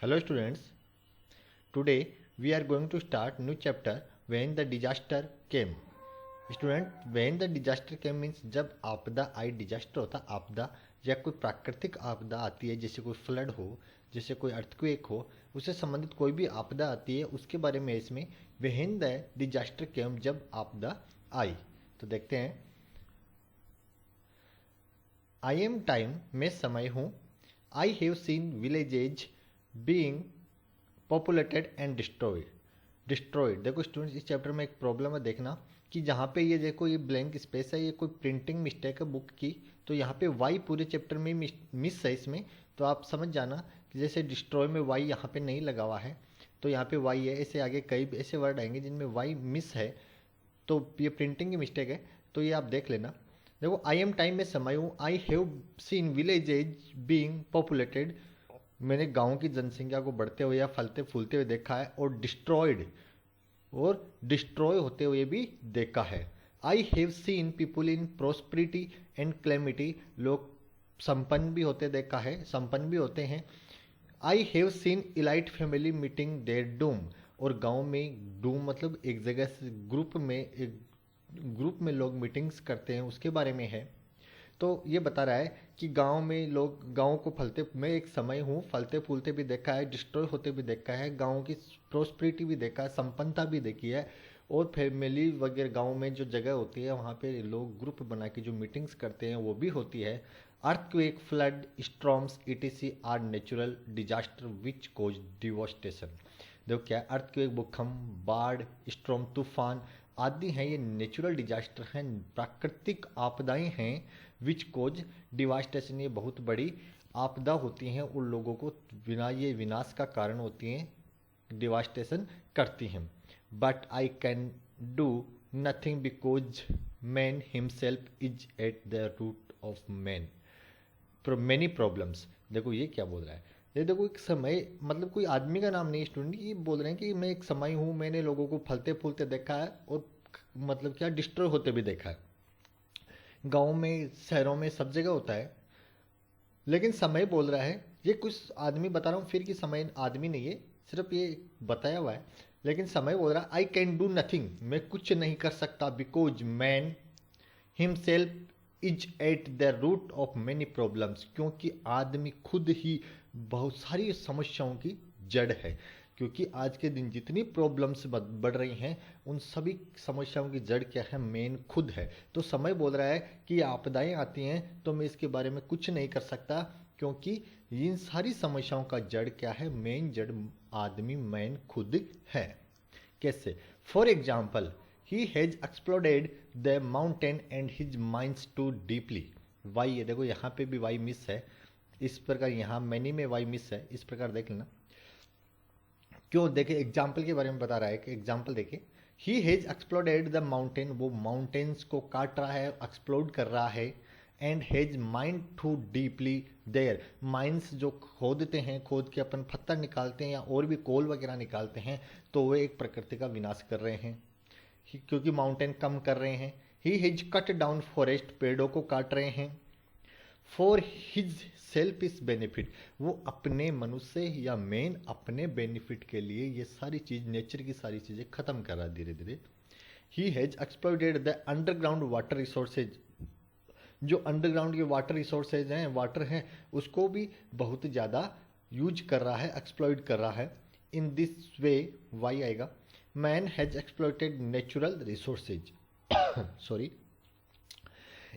Hello students, today we are going to start new chapter when the disaster came. Student when the disaster came means जब आपदा आई, disaster होता आपदा या कोई प्राकृतिक आपदा आती है, जैसे कोई फ्लड हो, जैसे कोई अर्थक्वेक हो, उससे संबंधित कोई भी आपदा आती है उसके बारे में इसमें when the disaster came जब आपदा आई। तो देखते हैं, आई एम टाइम मैं समय हूँ, आई have scene villages being populated and destroyed. देखो स्टूडेंट्स, इस चैप्टर में एक प्रॉब्लम है, देखना कि जहाँ पे ये देखो ये ब्लैंक स्पेस है, ये कोई प्रिंटिंग मिस्टेक है बुक की, तो यहाँ पे वाई पूरे चैप्टर में मिस है इसमें। तो आप समझ जाना कि जैसे डिस्ट्रॉय में वाई यहाँ पे नहीं लगा हुआ है, तो यहाँ पे वाई है, ऐसे आगे कई ऐसे वर्ड आएंगे जिनमें वाई मिस है, तो ये प्रिंटिंग की मिस्टेक है, तो ये आप देख लेना। देखो आई एम टाइम में समय हूँ, आई have scene villages being populated, मैंने गाँव की जनसंख्या को बढ़ते हुए या फलते फूलते हुए देखा है, और डिस्ट्रॉय होते हुए भी देखा है। आई have scene people in prosperity and calamity, लोग संपन्न भी होते देखा है, संपन्न भी होते हैं। I have seen elite family meeting their doom, और गांव में डूम मतलब एक जगह से ग्रुप में लोग मीटिंग्स करते हैं, उसके बारे में है। तो ये बता रहा है कि गांव में लोग गांव को फलते, मैं एक समय हूँ, फलते फूलते भी देखा है, डिस्ट्रॉय होते भी देखा है, गांव की प्रोस्पेरिटी भी देखा है, संपन्नता भी देखी है, और फैमिली वगैरह गांव में जो जगह होती है वहाँ पे लोग ग्रुप बना के जो मीटिंग्स करते हैं वो भी होती है। Earthquake, flood, storms etc are natural disaster which cause devastation. देखो क्या, अर्थक्वेक भूकंप, बाढ़, स्टॉर्म तूफान आदि हैं, ये नेचुरल डिजास्टर हैं, प्राकृतिक आपदाएं हैं, विच कोज डिवास्टेशन, ये बहुत बड़ी आपदा होती हैं उन लोगों को ये विनाश का कारण होती हैं, डिवास्टेशन करती हैं। But I can do nothing because man himself is at the root of man many problems. देखो ये क्या बोल रहा है, ये देखो एक समय मतलब कोई आदमी का नाम नहीं, स्टूडेंट ये बोल रहे हैं कि मैं एक समय हूँ, मैंने लोगों को फलते फूलते देखा है और मतलब क्या डिस्ट्रॉय होते भी देखा है। गाँव में, शहरों में, सब जगह होता है, लेकिन समय बोल रहा है, ये कुछ आदमी बता रहा हूँ फिर कि समय आदमी नहीं है, सिर्फ ये बताया हुआ है, लेकिन समय बोल रहा है आई कैन डू नथिंग, मैं कुछ नहीं कर सकता, because man himself is at the root of many problems, क्योंकि आदमी खुद ही बहुत सारी समस्याओं की जड़ है, क्योंकि आज के दिन जितनी प्रॉब्लम्स बढ़ रही हैं उन सभी समस्याओं की जड़ क्या है, मेन खुद है। तो समय बोल रहा है कि आपदाएं आती हैं तो मैं इसके बारे में कुछ नहीं कर सकता, क्योंकि इन सारी समस्याओं का जड़ क्या है, मेन जड़ आदमी मैन खुद है। कैसे? For example, he has exploded the mountain and his mines too deeply. Why है, देखो यहाँ पे भी वाई मिस है, इस प्रकार यहाँ मैनी में वाई मिस है, इस प्रकार देख लेना। क्यों? देखे एग्जाम्पल के बारे में बता रहा है कि एग्जाम्पल देखे, he has exploded the mountain, वो माउंटेन्स को काट रहा है, एक्सप्लोड कर रहा है, and has mined too deeply there, mines जो खोदते हैं, खोद के अपन पत्थर निकालते हैं या और भी कोल वगैरह निकालते हैं, तो वे एक प्रकृति का विनाश कर रहे हैं क्योंकि माउंटेन कम कर रहे हैं। He has cut down forest, पेड़ों को काट रहे हैं, for his self is benefit, वो अपने मनुष्य या मेन अपने बेनिफिट के लिए ये सारी चीज, नेचर की सारी चीजें खत्म कर रहा है धीरे धीरे। He has exploited the underground water resources, जो अंडरग्राउंड के वाटर रिसोर्सेज हैं, वाटर हैं, उसको भी बहुत ज़्यादा यूज कर रहा है, एक्सप्लॉइट कर रहा है। इन दिस वे वाई आएगा, man has exploited natural resources sorry,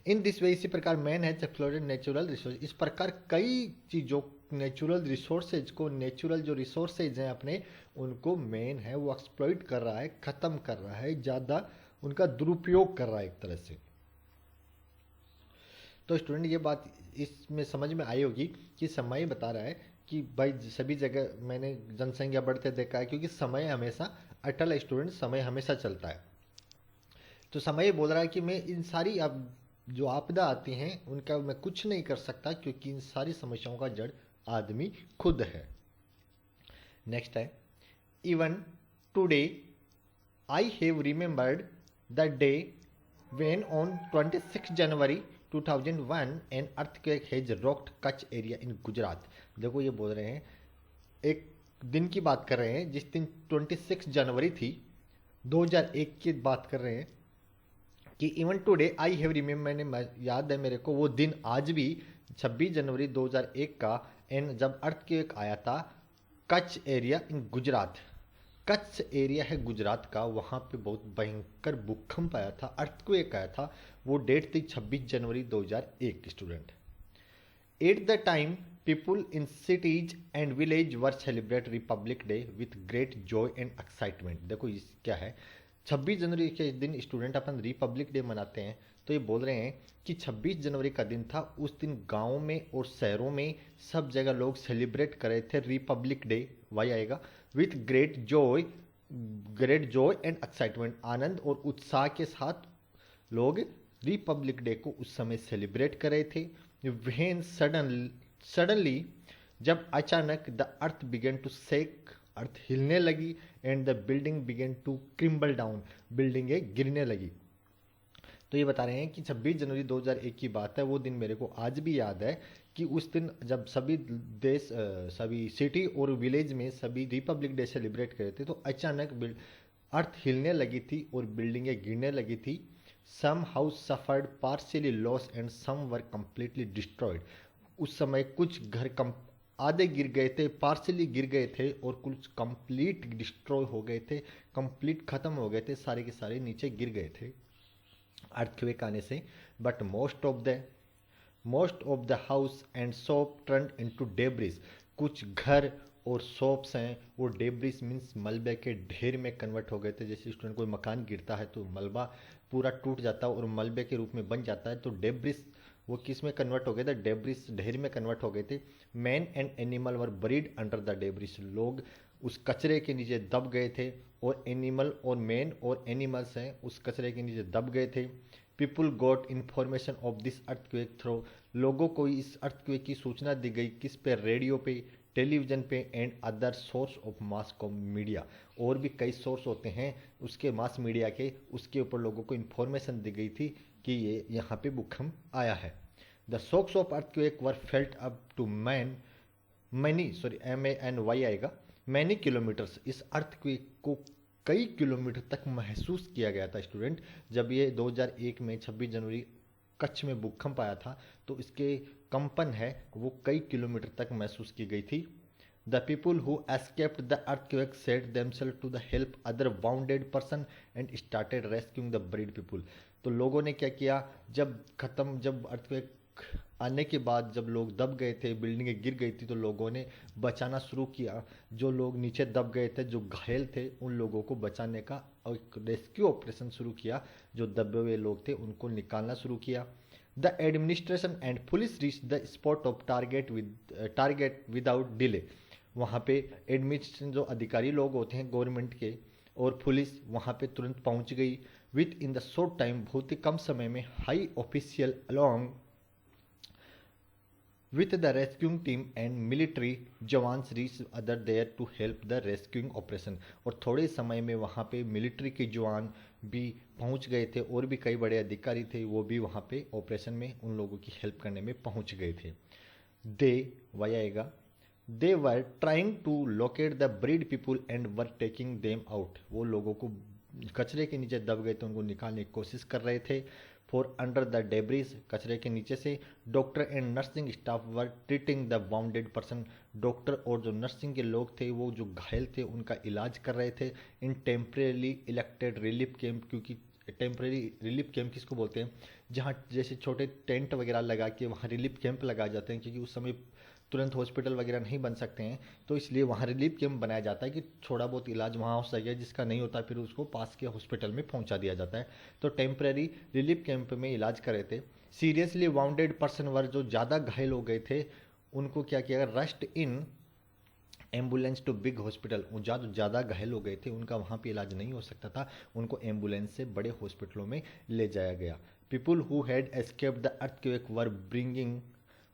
in this way, इसी प्रकार man has exploited natural resource, इस प्रकार कई चीज़ों, नेचुरल रिसोर्सेज को, नेचुरल जो रिसोर्सेज हैं अपने, उनको मैन है वो एक्सप्लॉइट कर रहा है, ख़त्म कर रहा है, ज़्यादा उनका दुरुपयोग कर रहा है एक तरह से। तो स्टूडेंट ये बात इसमें समझ में आई होगी कि समय बता रहा है कि भाई सभी जगह मैंने जनसंख्या बढ़ते देखा है, क्योंकि समय हमेशा अटल है स्टूडेंट, समय हमेशा चलता है। तो समय बोल रहा है कि मैं इन सारी अब जो आपदा आती हैं उनका मैं कुछ नहीं कर सकता, क्योंकि इन सारी समस्याओं का जड़ आदमी खुद है। नेक्स्ट है, even today I have remembered the day when on 26 January 2001 an earthquake has rocked Kutch area in Gujarat. देखो ये बोल रहे हैं एक दिन की बात कर रहे हैं जिस दिन 26 जनवरी थी 2001 की बात कर रहे हैं कि even today I have remember, मैंने याद है मेरे को वो दिन आज भी, 26 जनवरी 2001 का। एंड जब अर्थक्वेक आया था Kutch area in Gujarat, Kutch area है गुजरात का, वहाँ पे बहुत भयंकर भूकंप आया था, अर्थक्वेक आया था। वो डेट थी 26 जनवरी 2001 student. At the time people in cities and village were celebrate Republic day with great joy and excitement. देखो इस क्या है, 26 जनवरी के दिन स्टूडेंट अपन रिपब्लिक डे मनाते हैं। तो ये बोल रहे हैं कि 26 जनवरी का दिन था, उस दिन गाँव में और शहरों में सब जगह लोग सेलिब्रेट कर रहे थे रिपब्लिक डे, वही आएगा, with great joy and excitement, आनंद और उत्साह के साथ लोग रिपब्लिक डे को उस समय सेलिब्रेट कर रहे थे। व्हेन सडनली जब अचानक the earth began to shake, earth हिलने लगी, and the building began to crumble down, बिल्डिंगें गिरने लगी। तो ये बता रहे हैं कि 26 जनवरी 2001 की बात है, वो दिन मेरे को आज भी याद है कि उस दिन जब सभी देश सभी सिटी और विलेज में सभी रिपब्लिक डे सेलिब्रेट कर रहे थे, तो अचानक अर्थ हिलने लगी थी और बिल्डिंगें गिरने लगी थी। Some house suffered partially loss and some were completely destroyed. उस समय कुछ घर आधे गिर गए थे, पार्शियली गिर गए थे, और कुछ कंप्लीट डिस्ट्रॉय हो गए थे, कंप्लीट खत्म हो गए थे, सारे के सारे नीचे गिर गए थे अर्थक्वेक आने से। But most of the house and shop turn into debris. कुछ घर और शॉप्स हैं वो डेब्रिस मीन्स मलबे के ढेर में कन्वर्ट हो गए थे। जैसे स्टूडेंट कोई मकान गिरता है तो मलबा पूरा टूट जाता है और मलबे के रूप में बन जाता है, तो डेब्रिस वो किस में कन्वर्ट हो गए थे, डेब्रिस ढेर में कन्वर्ट हो गए थे। Man and animal were buried under the debris. लोग उस कचरे के नीचे दब गए थे, और एनिमल और मैन और एनिमल्स हैं उस कचरे के नीचे दब गए थे। People got information of this earthquake through. लोगों को इस अर्थक्वेक की सूचना दी गई किस पे, रेडियो पे, टेलीविजन पे, and other source of mass media. और भी कई सोर्स होते हैं उसके मास मीडिया के, उसके ऊपर लोगों को इन्फॉर्मेशन दी गई थी कि ये यहाँ पे भूकंप आया है। The shocks of earthquake were felt up to MANY आएगा, मैनी किलोमीटर्स। इस अर्थक्वेक को कई किलोमीटर तक महसूस किया गया था स्टूडेंट। जब ये 2001 में 26 जनवरी कच्छ में भूकंप आया था, तो इसके कंपन है वो कई किलोमीटर तक महसूस की गई थी। The people who escaped the earthquake set themselves to the help other wounded person and started rescuing the buried people. तो लोगों ने क्या किया, जब अर्थक्वेक आने के बाद जब लोग दब गए थे, बिल्डिंगें गिर गई थी, तो लोगों ने बचाना शुरू किया। जो लोग नीचे दब गए थे, जो घायल थे, उन लोगों को बचाने का एक रेस्क्यू ऑपरेशन शुरू किया। जो दबे हुए लोग थे उनको निकालना शुरू किया। The administration and police reach the spot of target without delay. वहाँ पे एडमिनिस्ट्रेशन जो अधिकारी लोग होते हैं गवर्नमेंट के, और पुलिस वहाँ पे तुरंत पहुँच गई। With in the short time, बहुत ही कम समय में, high official along with the rescuing team and military jawans reach other there to help the rescuing operation। और थोड़े समय में वहाँ पे मिलिट्री के जवान भी पहुँच गए थे, और भी कई बड़े अधिकारी थे, वो भी वहाँ पे ऑपरेशन में उन लोगों की हेल्प करने में पहुँच गए थे। They were trying to locate the buried people and were taking them out. वो लोगों को कचरे के नीचे दब गए थे उनको निकालने की कोशिश कर रहे थे। फॉर अंडर द डेब्रिस, कचरे के नीचे से। Doctor and nursing staff were treating the bounded person. Doctor और जो नर्सिंग के लोग थे वो जो घायल थे उनका इलाज कर रहे थे। इन टेम्परेली इलेक्टेड रिलीफ कैंप, क्योंकि टेम्परेरी रिलीफ कैंप किसको बोलते हैं, जहाँ जैसे छोटे टेंट वगैरह लगा के वहाँ रिलीफ कैंप लगाए जाते हैं, क्योंकि उस समय तुरंत हॉस्पिटल वगैरह नहीं बन सकते हैं, तो इसलिए वहाँ रिलीफ कैंप बनाया जाता है कि थोड़ा बहुत इलाज वहाँ हो सके। जिसका नहीं होता फिर उसको पास के हॉस्पिटल में पहुँचा दिया जाता है। तो टेम्परेरी रिलीफ कैंप में इलाज कर रहे थे। सीरियसली वाउंडेड पर्सन वर, जो ज़्यादा घायल हो गए थे, उनको क्या किया, rushed in ambulance to big hospital. ज़्यादा घायल हो गए थे, उनका वहाँ पे इलाज नहीं हो सकता था, उनको एम्बुलेंस से बड़े हॉस्पिटलों में ले जाया गया। People who had escaped the earthquake were bringing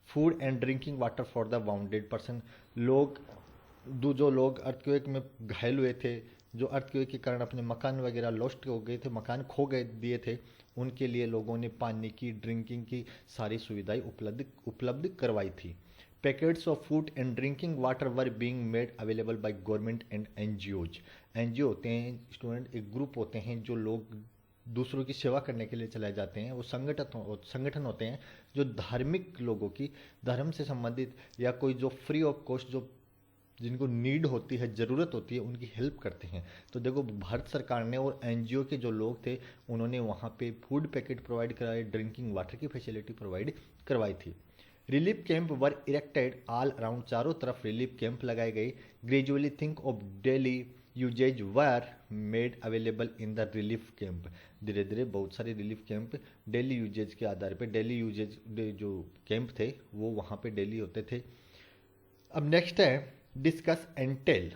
food and drinking water for the bounded person. जो लोग अर्थक्वेक में घायल हुए थे, जो अर्थक्वेक के कारण अपने मकान वगैरह लॉस्ट हो गए थे, मकान खो गए दिए थे, उनके लिए लोगों ने पानी की, ड्रिंकिंग की सारी सुविधाएं उपलब्ध करवाई थी। Packets of food and drinking water were being made available by government and NGOs. NGO होते हैं स्टूडेंट, एक ग्रुप होते हैं जो लोग दूसरों की सेवा करने के लिए चले जाते हैं। वो संगठन होते हैं जो धार्मिक लोगों की, धर्म से संबंधित या कोई जो फ्री ऑफ कॉस्ट, जो जिनको नीड होती है, ज़रूरत होती है, उनकी हेल्प करते हैं। तो देखो भारत सरकार ने और एनजीओ के जो लोग थे उन्होंने वहाँ पे फूड पैकेट प्रोवाइड कराए, ड्रिंकिंग वाटर की फैसिलिटी प्रोवाइड करवाई थी। Relief camp were erected all around, चारों तरफ रिलीफ कैंप लगाए गए। Gradually think of daily uses were made available in the relief camp, धीरे धीरे बहुत सारे रिलीफ कैंप डेली यूजेज के आधार पे, डेली यूजेज जो कैंप थे वो वहाँ पे डेली होते थे। अब नेक्स्ट है discuss and tell.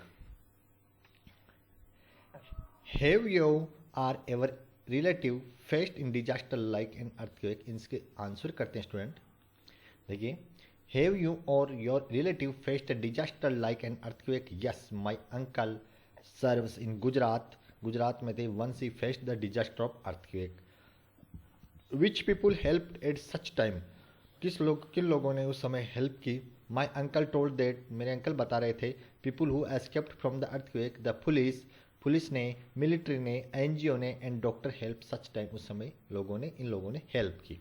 Have you or ever relative faced in disaster like an earthquake, इसके आंसर करते हैं स्टूडेंट। देखिए, have you or your relative faced a disaster like an earthquake? Yes, my uncle serves in Gujarat, Gujarat में थे, once he faced the disaster of earthquake. Which people helped at such time, किन लोगों ने उस समय हेल्प की? My uncle told that, मेरे uncle बता रहे थे, people who escaped from the earthquake, the police ने, मिलिट्री ने, एनजीओ ने and doctor help such time, उस समय इन लोगों ने हेल्प की।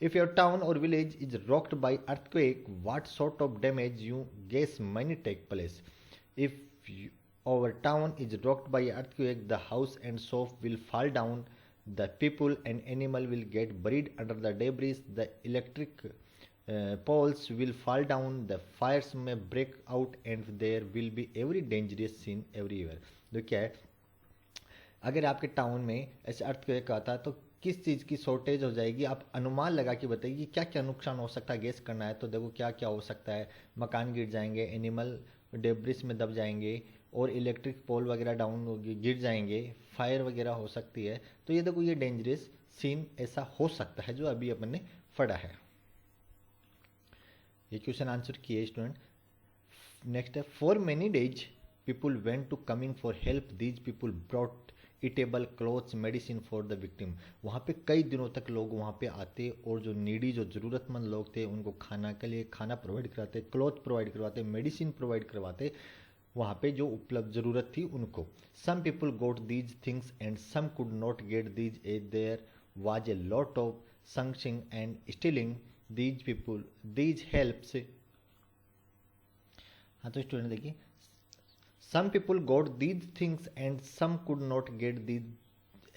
If your town or village is rocked by earthquake, what sort of damage you guess many take place? If our town is rocked by earthquake, the house and shop will fall down, the people and animal will get buried under the debris, the electric poles will fall down, the fires may break out, and there will be every dangerous scene everywhere. तो क्या है, अगर आपके town में ऐसे earthquake आता है तो किस चीज़ की शॉर्टेज हो जाएगी, आप अनुमान लगा के बताइए क्या क्या नुकसान हो सकता है, गेस करना है। तो देखो क्या क्या हो सकता है, मकान गिर जाएंगे, एनिमल डेब्रिस में दब जाएंगे, और इलेक्ट्रिक पोल वगैरह डाउन होगी, गिर जाएंगे, फायर वगैरह हो सकती है। तो ये देखो ये डेंजरस सीन ऐसा हो सकता है जो अभी अपन ने पढ़ा है। ये क्वेश्चन आंसर किए स्टूडेंट। नेक्स्ट है, for many days people went to coming for help, these people brought eatable clothes medicine for the victim. वहाँ पे कई दिनों तक लोग वहाँ पे आते और जो नीडी, जो ज़रूरतमंद लोग थे उनको खाना के लिए खाना प्रोवाइड कराते, क्लॉथ प्रोवाइड करवाते, मेडिसिन प्रोवाइड करवाते, वहाँ पे जो उपलब्ध ज़रूरत थी उनको। Some people got these things and some could not get these, there was a lot of snatching and stealing these people, these helps. हाँ तो स्टूडेंट देखिए, some people got these things and some could not get these,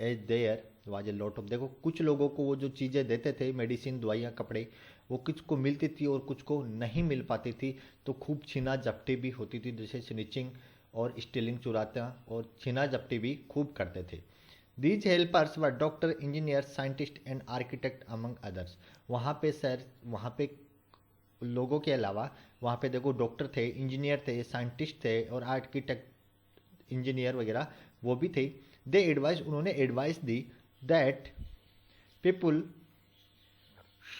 as there was a lot of। देखो कुछ लोगों को वो जो चीज़ें देते थे, मेडिसिन, दवाइयाँ, कपड़े, वो कुछ को मिलती थी और कुछ को नहीं मिल पाती थी। तो खूब छीना झपटी भी होती थी, जैसे स्निचिंग और स्टीलिंग, चुराता और छीना झपटी भी खूब करते थे। These helpers were doctor, engineer, scientist and architect among others. वहाँ पे लोगों के अलावा वहाँ पे देखो डॉक्टर थे, इंजीनियर थे, साइंटिस्ट थे और आर्किटेक्ट, इंजीनियर वगैरह वो भी थे। दे एडवाइस, उन्होंने advice the that people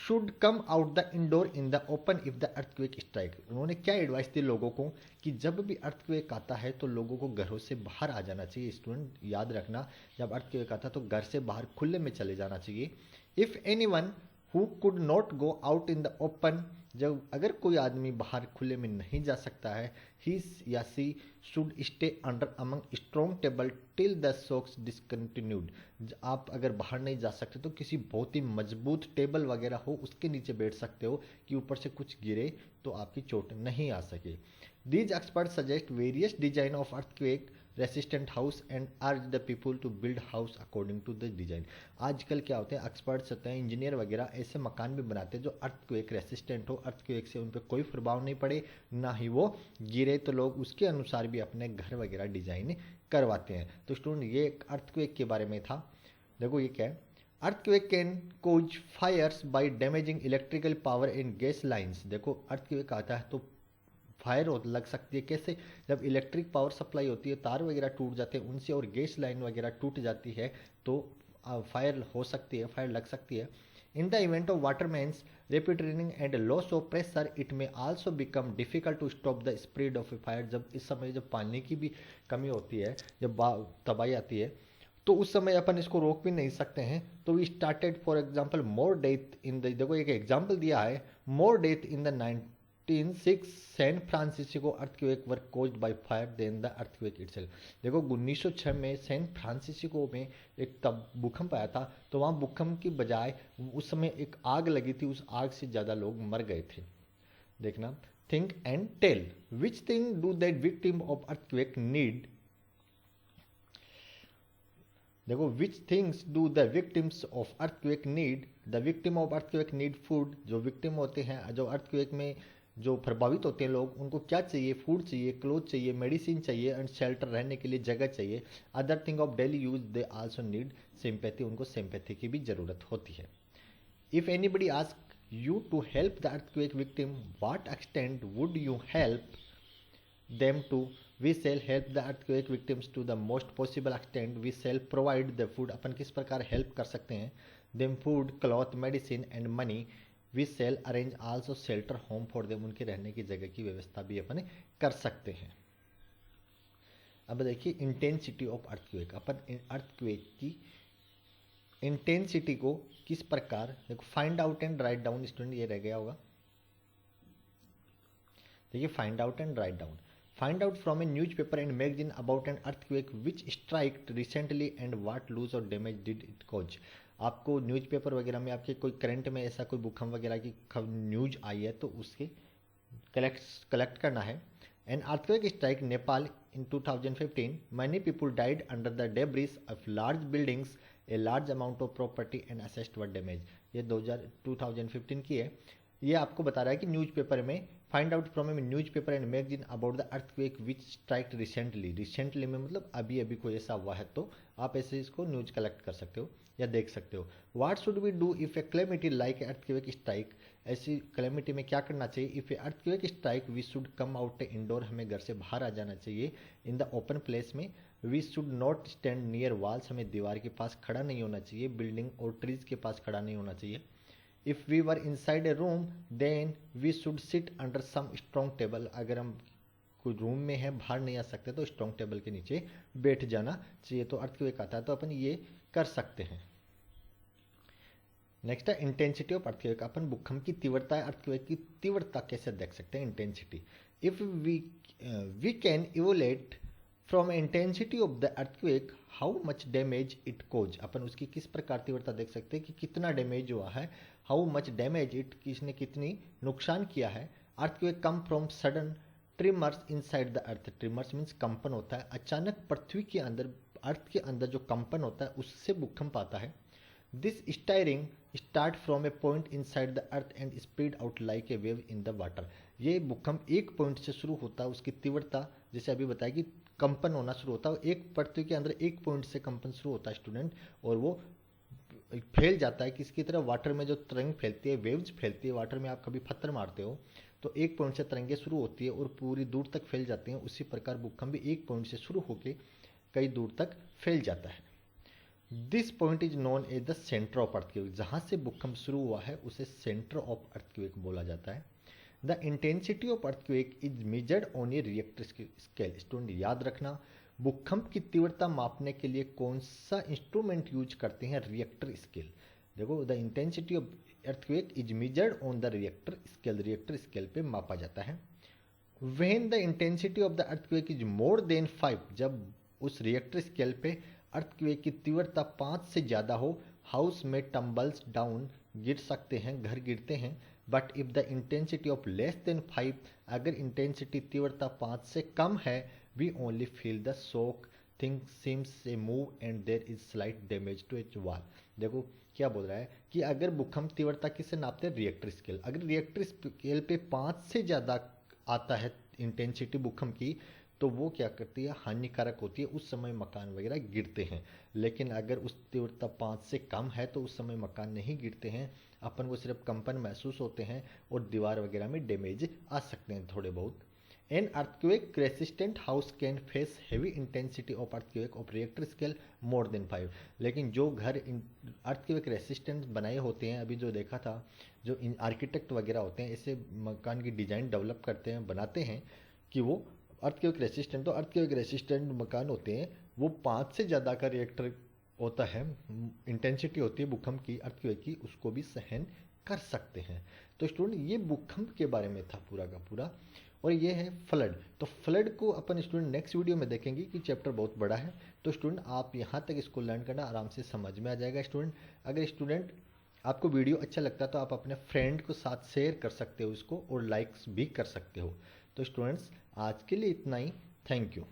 should come out the indoor in the open if the earthquake strike. उन्होंने क्या एडवाइस दी लोगों को कि जब भी अर्थक्वेक आता है तो लोगों को घरों से बाहर आ जाना चाहिए। स्टूडेंट याद रखना, जब अर्थक्वेक आता है तो घर से बाहर खुले में चले जाना चाहिए। If anyone who could not go out in the open, जब अगर कोई आदमी बाहर खुले में नहीं जा सकता है, ही या she should stay under among strong table till the shocks discontinued. आप अगर बाहर नहीं जा सकते तो किसी बहुत ही मजबूत टेबल वगैरह हो उसके नीचे बैठ सकते हो कि ऊपर से कुछ गिरे तो आपकी चोट नहीं आ सके। These expert suggest various design of earthquake resistant house and urge the people to build house according to the design. आजकल क्या होते हैं, एक्सपर्ट्स होते हैं, इंजीनियर वगैरह ऐसे मकान भी बनाते हैं जो अर्थक्वेक रेसिस्टेंट हो, अर्थक्वेक से उन पर कोई प्रभाव नहीं पड़े, ना ही वो गिरे, तो लोग उसके अनुसार भी अपने घर वगैरह डिजाइन करवाते हैं। तो स्टूडेंट ये अर्थक्वेक के बारे में था। देखो ये क्या है, earthquake can cause fires by damaging electrical power in gas lines. देखो अर्थक्वेक आता है तो फायर लग सकती है, कैसे, जब इलेक्ट्रिक पावर सप्लाई होती है, तार वगैरह टूट जाते हैं उनसे और गैस लाइन वगैरह टूट जाती है तो फायर हो सकती है, फायर लग सकती है। In the event of water mains rapid raining and loss of pressure it may also become difficult to stop the spread of a fire. जब इस समय जब पानी की भी कमी होती है, जब तबाही आती है तो उस समय अपन इसको रोक भी नहीं सकते हैं। तो we started for example more death in the, देखो एक एग्जाम्पल दिया है, more death in the 1906 San Francisco earthquake were caused by fire than the earthquake itself. देखो 1906 में सैन फ्रांसिस्को में एक तब भूकंप आया था, तो वहाँ भूकंप की बजाय उस समय एक आग लगी थी, उस आग से ज़्यादा लोग मर गए थे। देखना, think and tell which thing do that victim of earthquake need. देखो, which things do the victims of earthquake need. The victim of earthquake need food. जो विक्टिम होते हैं, जो अर्थक्वेक में जो प्रभावित होते हैं लोग, उनको क्या चाहिए? फूड चाहिए, क्लोथ चाहिए, मेडिसिन चाहिए एंड शेल्टर, रहने के लिए जगह चाहिए। Other thing of daily use they also need sympathy. उनको सिंपैथी की भी जरूरत होती है। If anybody ask you to help the earthquake victim, what extent would you help them to? We shall help the earthquake victims to the most possible extent. We shall provide the food. अपन किस प्रकार help कर सकते हैं? them food, cloth, medicine and money. We shall arrange also shelter home for them. उनके रहने की जगह की व्यवस्था भी अपन कर सकते हैं। अब देखिए intensity of earthquake. Upon earthquake की इंटेंसिटी को किस प्रकार, देखो find out and write down. Student ये रह गया होगा, देखिए find out and write down. Find out from a newspaper and magazine about an earthquake which struck recently and what loss or damage did it cause। आपको newspaper वगैरह में आपके कोई करंट में ऐसा कोई भूकंप वगैरह की न्यूज आई है तो उसके कलेक्ट करना है। An earthquake struck Nepal in 2015. Many people died under the debris of large buildings. A large amount of property and assets were damaged। ये 2015 की है। ये आपको बता रहा है कि न्यूज़पेपर में find out from A newspaper and magazine about the earthquake which strike recently. Recently में मतलब अभी अभी कोई ऐसा हुआ है, तो आप ऐसे इसको न्यूज कलेक्ट कर सकते हो या देख सकते हो। What should we do if a calamity like earthquake strike. ऐसी क्लेमिटी में क्या करना चाहिए? If a earthquake strike we should come out indoor. हमें घर से बाहर आ जाना चाहिए। इन द ओपन प्लेस में we should not stand near walls. हमें दीवार के पास खड़ा नहीं होना चाहिए, बिल्डिंग और ट्रीज के पास खड़ा नहीं होना चाहिए। If we were inside a room, then we should sit under some strong table। अगर हम कोई रूम में है, बाहर नहीं आ सकते, तो स्ट्रॉन्ग टेबल के नीचे बैठ जाना चाहिए। तो अर्थक्वेक आता है तो अपन ये कर सकते हैं। नेक्स्ट है इंटेंसिटी ऑफ अर्थक्वेक। अपन भूकंप की तीव्रता है, अर्थक्वेक की तीव्रता कैसे देख सकते हैं? Intensity. If we can evaluate from intensity of the earthquake how much damage it cause. अपन उसकी किस प्रकार तीव्रता देख सकते हैं कि कितना डैमेज हुआ है। हाउ मच डैमेज इट, किसने कितनी नुकसान किया है। Earthquake come from sudden trimmers inside the earth. Trimmers means कंपन होता है, अचानक पृथ्वी के अंदर, अर्थ के अंदर जो कंपन होता है उससे भूकंप आता है। This steering start from A point inside the earth and spread out like a wave in the water. ये भूकंप एक पॉइंट से शुरू होता है, उसकी तीव्रता जैसे अभी बताया कि कंपन होना शुरू होता है। एक पृथ्वी के अंदर एक पॉइंट से कंपन शुरू होता है स्टूडेंट, और वो फैल जाता है किसकी तरह? वाटर में जो तरंग फैलती है, वेव्स फैलती है। वाटर में आप कभी पत्थर मारते हो तो एक पॉइंट से तरंगे शुरू होती है और पूरी दूर तक फैल जाती हैं। उसी प्रकार भूकंप भी एक पॉइंट से शुरू होकर कई दूर तक फैल जाता है। This point is known as the centre of earthquake. जहां से भूकंप शुरू हुआ है उसे सेंटर ऑफ अर्थक्वेक बोला जाता है। The intensity of earthquake is measured on A Richter scale. Student याद रखना, भूकंप की तीव्रता मापने के लिए कौन सा इंस्ट्रूमेंट यूज करते हैं? Richter scale. देखो, the intensity of earthquake is measured on the Richter scale. Richter scale पे मापा जाता है। When the intensity of the earthquake is more than 5, जब उस रिएक्टर स्केल पे अर्थक्वेक की तीव्रता 5 से ज़्यादा हो, हाउस में टम्बल्स डाउन, गिर सकते हैं, घर गिरते हैं। But if the intensity of less than 5, अगर इंटेंसिटी तीव्रता 5 से कम है, we only feel the shock, thing seems a move and there is slight damage to its wall. देखो क्या बोल रहा है कि अगर भूकंप तीव्रता किससे नापते हैं? Richter scale. अगर रिएक्टर स्केल पे 5 से ज़्यादा आता है इंटेंसिटी भूकंप की, तो वो क्या करती है? हानिकारक होती है। उस समय मकान वगैरह गिरते हैं। लेकिन अगर उस तीव्रता 5 से कम है तो उस समय मकान नहीं गिरते हैं, अपन को सिर्फ कंपन महसूस होते हैं और दीवार वगैरह में डैमेज आ सकते हैं थोड़े बहुत। An earthquake resistant house can face heavy intensity of earthquake of Richter scale more than 5। लेकिन जो घर अर्थक्वेक रेसिस्टेंट बनाए होते हैं, अभी जो देखा था, जो आर्किटेक्ट वगैरह होते हैं ऐसे मकान की डिजाइन डेवलप करते हैं, बनाते हैं कि वो अर्थक्वेक रेसिस्टेंट, तो अर्थक्वेक रेसिस्टेंट मकान होते हैं वो 5 से ज़्यादा का रिएक्टर होता है, इंटेंसिटी होती है भूकंप की, अर्थक्वेक की, उसको भी सहन कर सकते हैं। तो स्टूडेंट ये भूकंप के बारे में था पूरा का पूरा, और ये है फ्लड। तो फ्लड को अपन स्टूडेंट नेक्स्ट वीडियो में देखेंगे कि चैप्टर बहुत बड़ा है। तो स्टूडेंट आप यहाँ तक इसको लर्न करना आराम से समझ में आ जाएगा। स्टूडेंट अगर स्टूडेंट आपको वीडियो अच्छा लगता है तो आप अपने फ्रेंड को साथ शेयर कर सकते हो इसको, और लाइक्स भी कर सकते हो। तो स्टूडेंट्स आज के लिए इतना ही। Thank you.